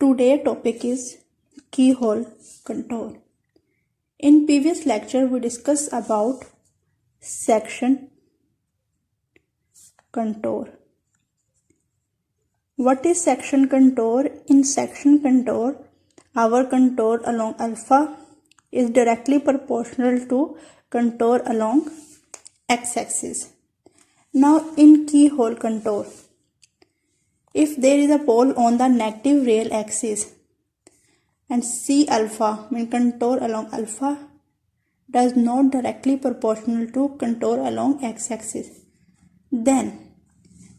Today topic is keyhole contour. In previous lecture we discussed about section contour. What is section contour? In section contour, our contour along alpha is directly proportional to contour along x-axis. Now in keyhole contour, if there is a pole on the negative real axis and C alpha, mean contour along alpha, does not directly proportional to contour along x-axis, then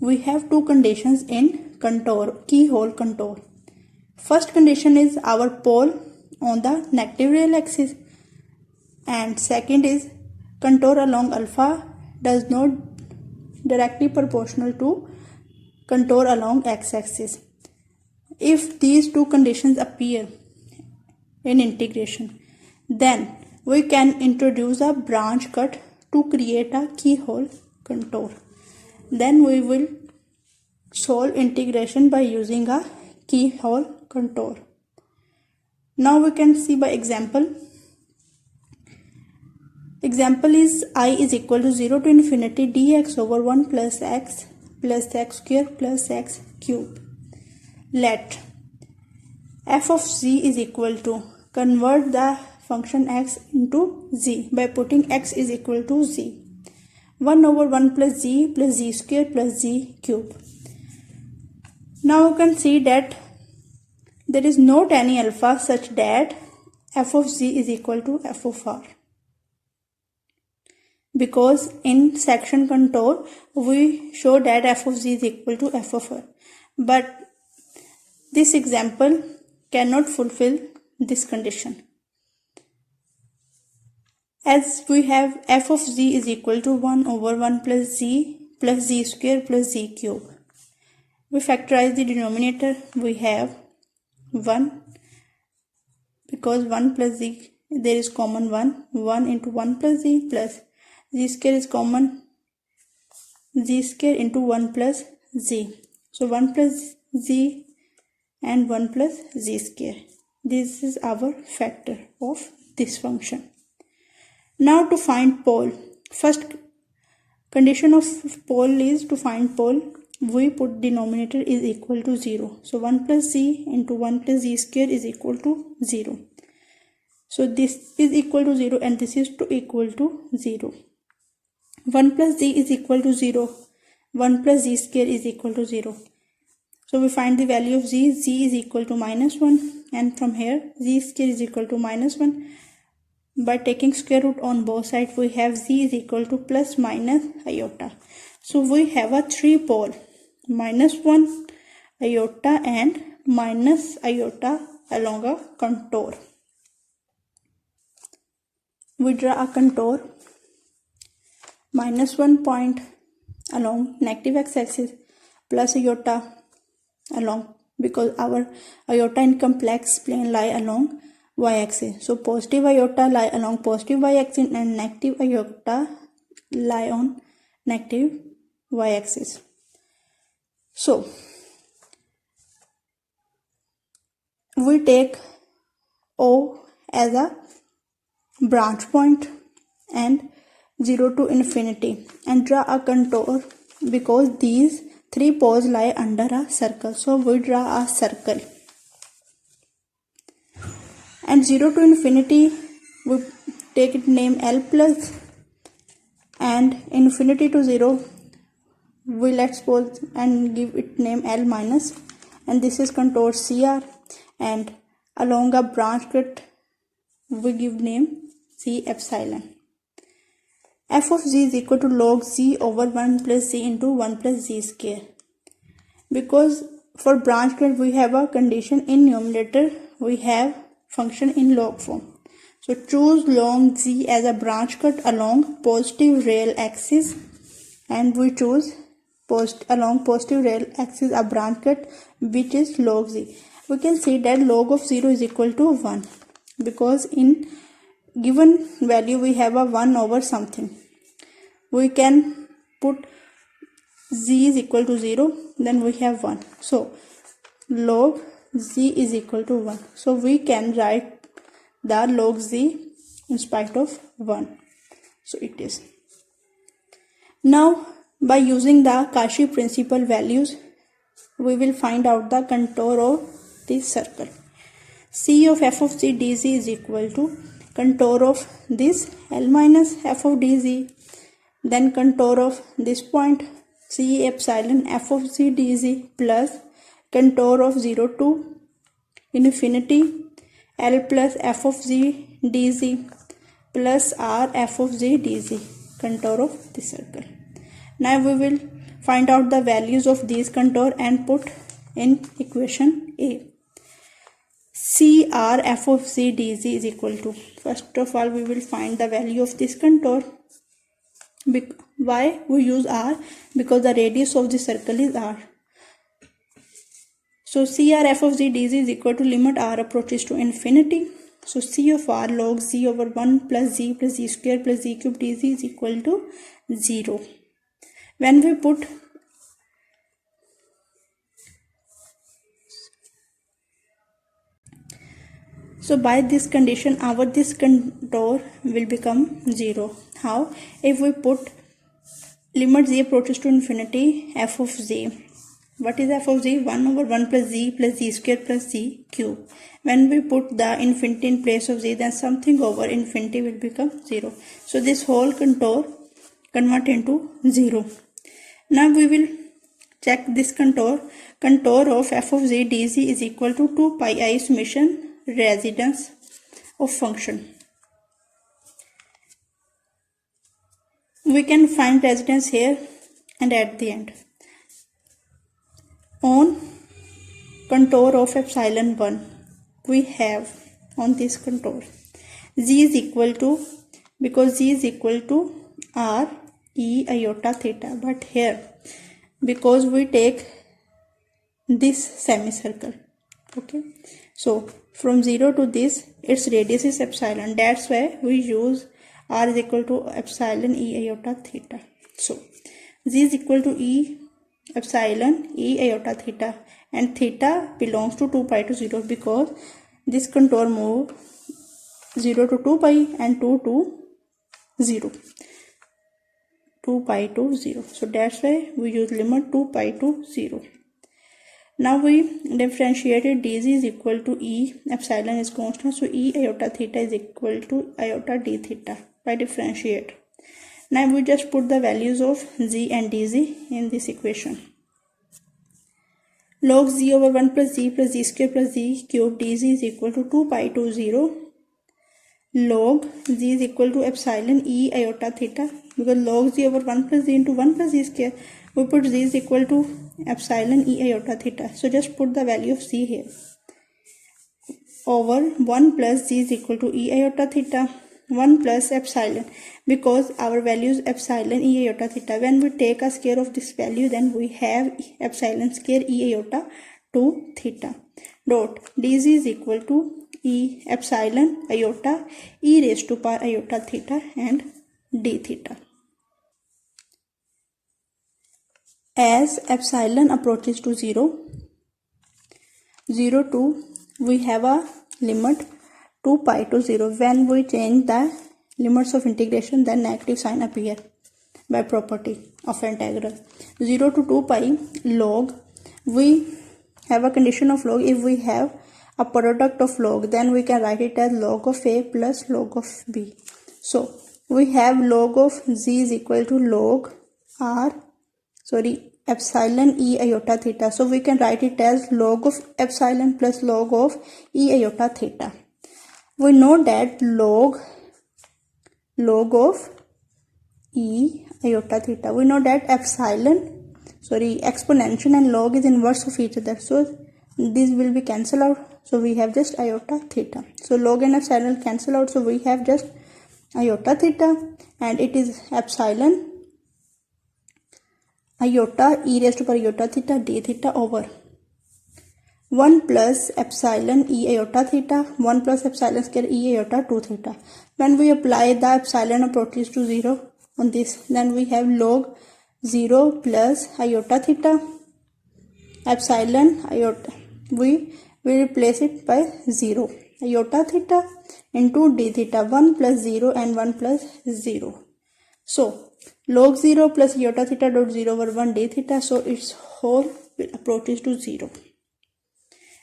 we have two conditions in keyhole contour. First condition is our pole on the negative real axis, and second is contour along alpha does not directly proportional to contour along x-axis. If these two conditions appear in integration, then we can introduce a branch cut to create a keyhole contour. Then we will solve integration by using a keyhole contour. Now we can see by example. Example is I is equal to 0 to infinity dx over 1 plus x square plus x cube. Let f of z is equal to, convert the function x into z by putting x is equal to z. 1 over 1 plus z square plus z cube. Now you can see that there is not any alpha such that f of z is equal to f of r. Because in section contour we show that f of z is equal to f of r. But this example cannot fulfill this condition, as we have f of z is equal to 1 over 1 plus z square plus z cube. We factorize the denominator, we have 1, because 1 plus z, there is common 1 into 1 plus z square is common, z square into 1 plus z. So 1 plus z and 1 plus z square. This is our factor of this function. Now to find pole, first condition of pole is to find pole, we put denominator is equal to 0. So 1 plus z into 1 plus z square is equal to 0. So this is equal to 0 and this is equal to 0. 1 plus z is equal to 0. 1 plus z square is equal to 0. So we find the value of z is equal to minus 1, and from here z square is equal to minus 1. By taking square root on both sides, we have z is equal to plus minus iota. So we have a three pole, minus 1 iota and minus iota along a contour. We draw a contour, minus 1 point along negative x-axis, plus iota along, because our iota in complex plane lie along y-axis. So positive iota lie along positive y-axis and negative iota lie on negative y-axis. So we take O as a branch point and 0 to infinity and draw a contour, because these three poles lie under a circle. So we draw a circle, and 0 to infinity we take it name L plus, and infinity to 0 we let's suppose and give it name L minus, and this is contour CR, and along a branch cut we give name C epsilon. F of z is equal to log z over 1 plus z into 1 plus z square. Because for branch cut we have a condition in numerator, we have function in log form. So choose log z as a branch cut along positive real axis, and we choose along positive real axis a branch cut which is log z. We can see that log of 0 is equal to 1, because in given value we have a 1 over something. We can put z is equal to 0, then we have 1. So log z is equal to 1. So we can write the log z in spite of 1. So it is. Now by using the Cauchy principle values, we will find out the contour of this circle. C of f of z dz is equal to contour of this L minus f of dz, then contour of this point C epsilon f of z dz plus contour of 0 to infinity L plus f of z dz plus r f of z dz, contour of this circle. Now we will find out the values of these contour and put in equation A. C r f of z dz is equal to, first of all we will find the value of this contour. Why we use r? Because the radius of the circle is r. So C r f of z dz is equal to limit r approaches to infinity. So C of r log z over 1 plus z square plus z cube dz is equal to 0. When we put so by this condition our this contour will become 0. How? If we put limit z approaches to infinity f of z. What is f of z? 1 over 1 plus z square plus z cube. When we put the infinity in place of z, then something over infinity will become 0. So this whole contour convert into 0. Now we will check this contour. Contour of f of z dz is equal to 2 pi I summation residence of function. We can find residence here and at the end. On contour of epsilon 1, we have on this contour z is equal to, because z is equal to r e iota theta, but here because we take this semicircle, okay, so from 0 to this its radius is epsilon, that's why we use r is equal to epsilon e iota theta. So z is equal to e epsilon e iota theta, and theta belongs to 2 pi to 0 because this contour move 0 to 2 pi and 2 to 0. 2 pi to 0. So that's why we use limit 2 pi to 0. Now we differentiated dz is equal to e, epsilon is constant, so e iota theta is equal to iota d theta by differentiate. Now we just put the values of z and dz in this equation. Log z over 1 plus z square plus z cube dz is equal to 2 pi to 0. Log z is equal to epsilon e iota theta, because log z over 1 plus z into 1 plus z square, we put z is equal to epsilon e iota theta. So just put the value of z here. Over 1 plus z is equal to e iota theta, 1 plus epsilon, because our value is epsilon e iota theta. When we take a square of this value, then we have epsilon square e iota to theta. Dot dz is equal to e epsilon iota e raised to power iota theta and d theta. As epsilon approaches to 0, 0 to, we have a limit 2 pi to 0. When we change the limits of integration, then negative sign appear by property of integral. 0 to 2 pi log, we have a condition of log. If we have a product of log, then we can write it as log of a plus log of b. So we have log of z is equal to log epsilon e iota theta. So we can write it as log of epsilon plus log of e iota theta. We know that log of e iota theta, we know that exponential and log is inverse of each other, so this will be cancelled out, so we have just iota theta. So log and epsilon cancel out, so we have just iota theta, and it is epsilon iota e raised to power iota theta d theta over 1 plus epsilon e iota theta, 1 plus epsilon square e iota 2 theta. When we apply the epsilon approaches to 0 on this, then we have log 0 plus iota theta epsilon iota. When we replace it by 0. Iota theta into d theta, 1 plus 0 and 1 plus 0. So log 0 plus iota theta dot 0 over 1 d theta, so its whole approaches to 0.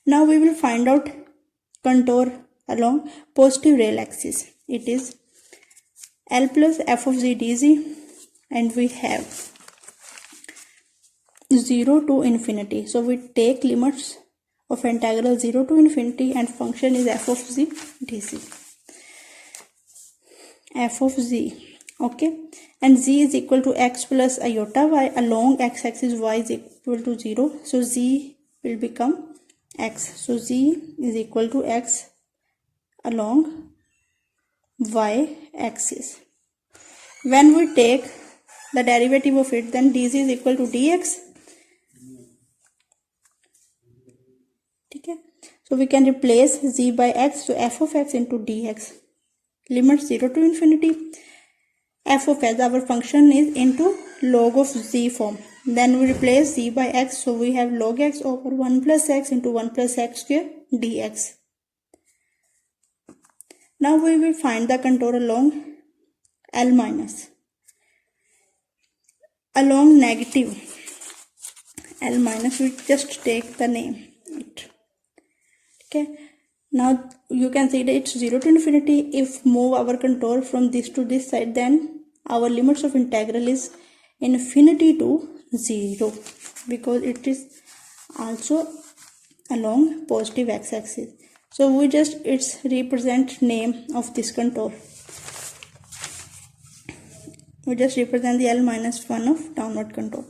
Now we will find out contour along positive real axis. It is L plus f of z dz, and we have 0 to infinity. So we take limits of integral 0 to infinity, and function is f of z dz. F of z, okay, and z is equal to x plus iota y along x-axis, y is equal to 0. So z will become x. So z is equal to x along y-axis. When we take the derivative of it, then dz is equal to dx. Okay, so we can replace z by x, so f of x into dx. Limit 0 to infinity. F of x, our function, is into log of z form. Then we replace z by x, so we have log x over 1 plus x into 1 plus x square dx. Now we will find the contour along L minus. Along negative L minus, we just take the name. Okay, now you can see that it's 0 to infinity. If move our contour from this to this side, then our limits of integral is infinity to 0, because it is also along positive x-axis. So we just, it's represent name of this contour. We just represent the L minus 1 of downward contour.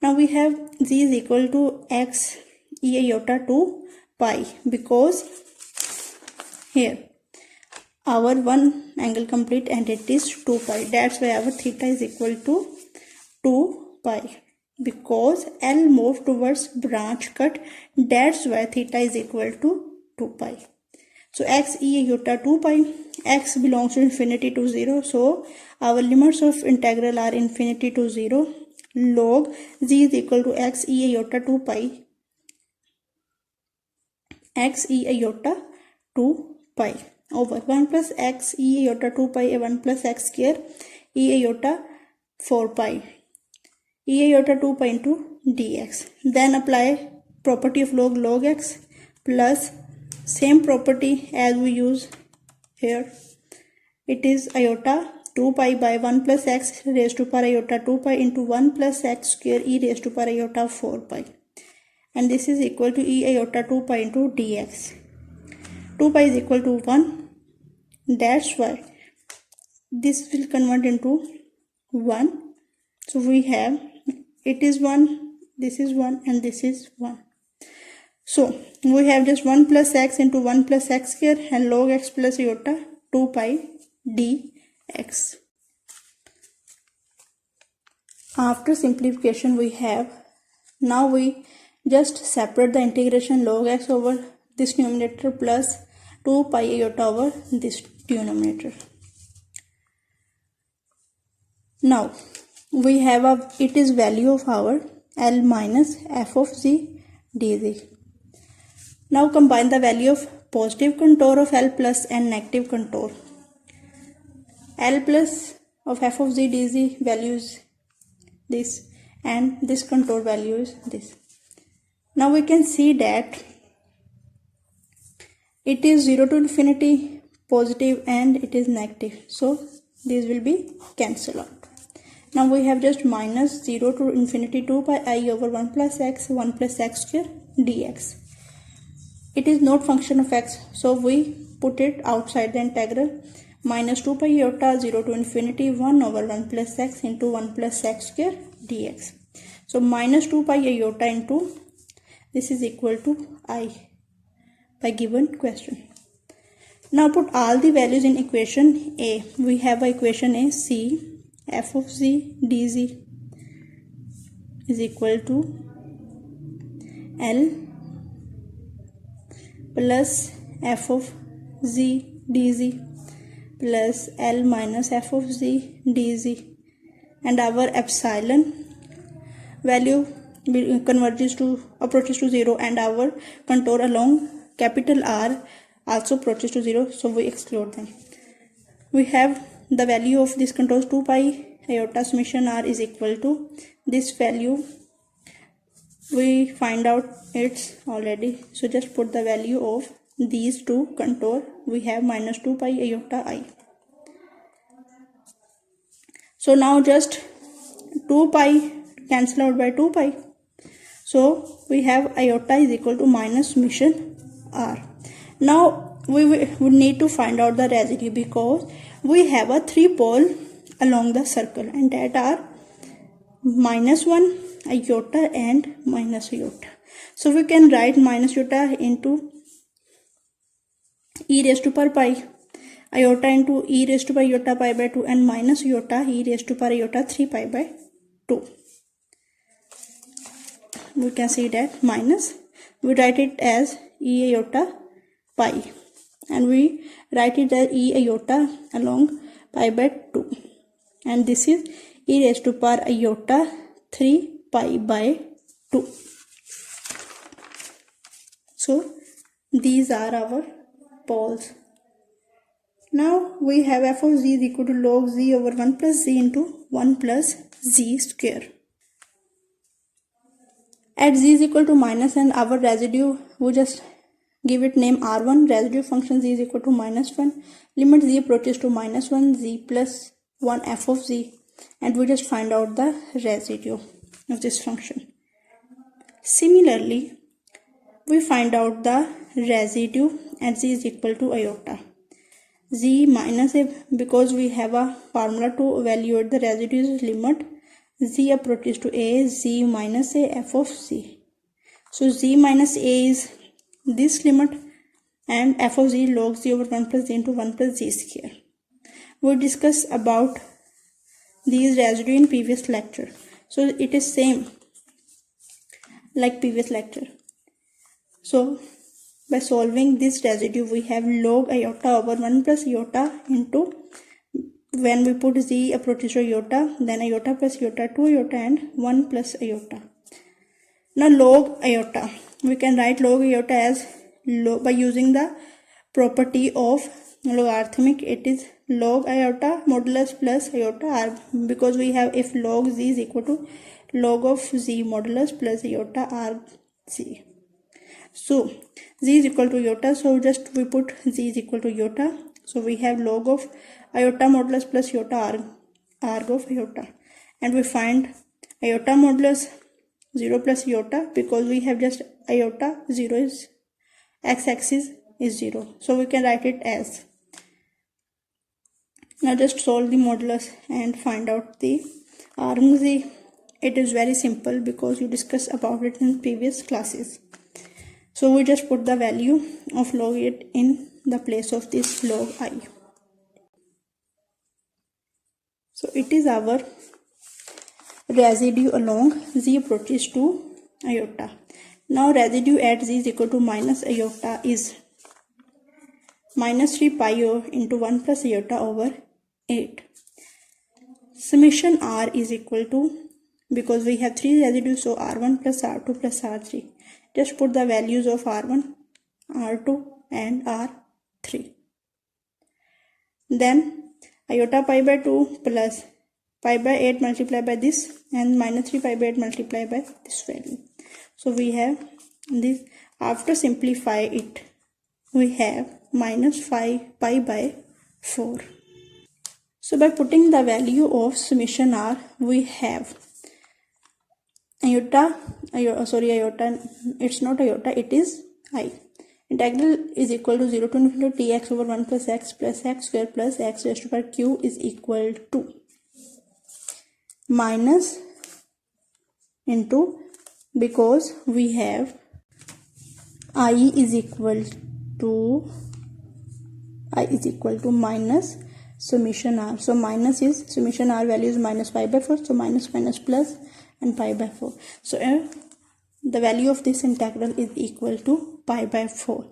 Now we have z is equal to x e iota 2 pi, because here our one angle complete and it is 2 pi. That's why our theta is equal to 2 pi, because L moved towards branch cut. That's why theta is equal to 2 pi. So x e iota 2 pi, x belongs to infinity to 0. So our limits of integral are infinity to 0. Log z is equal to x e iota 2 pi, x e iota 2 pi over 1 plus x e iota 2 pi 1 plus x square e iota 4 pi e iota 2 pi into dx. Then apply property of log x plus same property as we use here. It is iota 2 pi by 1 plus x raised to power iota 2 pi into 1 plus x square e raised to power iota 4 pi. And this is equal to e iota 2 pi into dx. 2 pi is equal to 1. That's why this will convert into 1. So we have, it is 1, this is 1, and this is 1. So we have just 1 plus x into 1 plus x square and log x plus iota 2 pi dx. After simplification we have, now we just separate the integration log x over this numerator plus 2 pi iota over this denominator. Now we have it is value of our L minus f of z dz. Now combine the value of positive contour of L plus and negative contour. L plus of f of z dz value is this, and this contour value is this. Now we can see that it is 0 to infinity, positive, and it is negative. So these will be cancelled out. Now we have just minus 0 to infinity 2 pi I over 1 plus x square dx. It is not function of x, so we put it outside the integral. Minus 2 pi iota 0 to infinity 1 over 1 plus x into 1 plus x square dx. So minus 2 pi iota into this is equal to I by given question. Now put all the values in equation A. We have a equation A, C f of z dz is equal to L plus f of z dz plus L minus f of z dz, and our epsilon value approaches to 0, and our contour along capital R also approaches to 0, so we exclude them. We have the value of this contour 2 pi iota summation R is equal to this value. We find out it's already, so just put the value of these two contour. We have minus 2 pi iota I. So now just 2 pi cancel out by 2 pi. So we have iota is equal to minus summation R. Now we would need to find out the residue, because we have a 3 pole along the circle, and that are minus 1 iota and minus iota. So we can write minus iota into e raised to power pi, iota into e raised to power iota pi by 2, and minus iota e raised to power iota 3 pi by 2. We can see that minus, we write it as e iota pi, and we write it as e iota along pi by 2, and this is e raised to power iota 3 pi by 2. So these are our poles. Now we have f of z is equal to log z over 1 plus z into 1 plus z square. At z is equal to minus and our residue, we just give it name r1. Residue function z is equal to minus 1. Limit z approaches to minus 1, z plus 1 f of z, and we just find out the residue of this function. Similarly, we find out the residue at z is equal to iota. Z minus a, because we have a formula to evaluate the residue, is limit z approaches to a, z minus a f of z. So z minus a is this limit, and f of z log z over 1 plus z into 1 plus z square. We discussed about these residue in previous lecture, so it is same like previous lecture. So by solving this residue, we have log iota over 1 plus iota into, when we put z approaches to iota, then iota plus iota, 2 iota and 1 plus iota. Now log iota, we can write log iota as by using the property of logarithmic. It is log iota modulus plus iota r, because we have if log z is equal to log of z modulus plus iota r z. So z is equal to iota, so just we put z is equal to iota. So we have log of iota modulus plus iota arg of iota, and we find iota modulus 0 plus iota, because we have just iota, 0 is x-axis is 0, so we can write it as. Now just solve the modulus and find out the arg z. It is very simple because you discussed about it in previous classes. So we just put the value of log it in the place of this log I. So it is our residue along z approaches to iota. Now residue at z is equal to minus iota is minus 3 pi into 1 plus iota over 8. Summation r is equal to, because we have 3 residues, so r1 plus r2 plus r3. Just put the values of r1, r2 and r3. Then iota pi by 2 plus pi by 8 multiplied by this, and minus 3 pi by 8 multiplied by this value. So we have this. After simplify it, we have minus 5 pi by 4. So by putting the value of summation r, we have iota, it's not iota, it is I. Integral is equal to 0 to infinity tx over 1 plus x square plus x raised to power q is equal to minus into, because we have I is equal to minus summation r. So minus is summation r value is minus pi by 4, so minus plus and pi by 4. So the value of this integral is equal to pi by 4.